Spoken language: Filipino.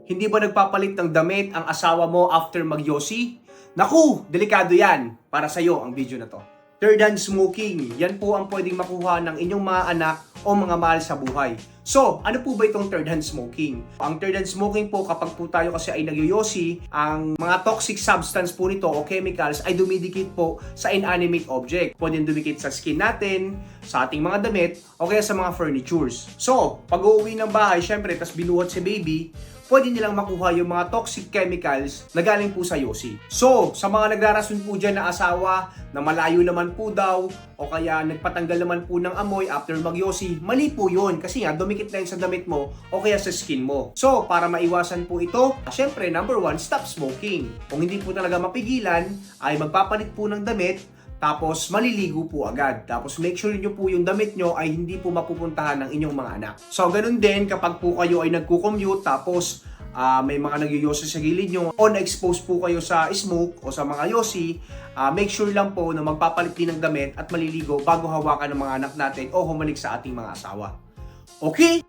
Hindi ba nagpapalit ng damit ang asawa mo after magyosi? Naku, delikado yan. Para sa'yo ang video na to. Third hand smoking. Yan po ang pwedeng makuha ng inyong mga anak o mga mahal sa buhay. So, ano po ba itong third hand smoking? Ang third hand smoking po, kapag po tayo kasi ay nagyoyosi, ang mga toxic substance po nito o chemicals ay dumidikit po sa inanimate object. Pwede dumikit sa skin natin, sa ating mga damit, o kaya sa mga furnitures. So, pag uuwi ng bahay, syempre, tas binuhat si baby, pwede nilang makuha yung mga toxic chemicals na galing po sa yosi. So, sa mga nagrarason po dyan na asawa na malayo naman po daw o kaya nagpatanggal naman po ng amoy after magyosi, mali po yun kasi nga dumikit na yun sa damit mo o kaya sa skin mo. So, para maiwasan po ito, syempre, number 1, stop smoking. Kung hindi po talaga mapigilan, ay magpapalit po ng damit, tapos maliligo po agad. Tapos make sure nyo po yung damit nyo ay hindi po mapupuntahan ng inyong mga anak. So ganun din kapag po kayo ay nagko-commute tapos may mga nagyoyosi sa gilid nyo o na-expose po kayo sa smoke o sa mga yosi, make sure lang po na magpapalit din ng damit at maliligo bago hawakan ng mga anak natin o humalik sa ating mga asawa. Okay?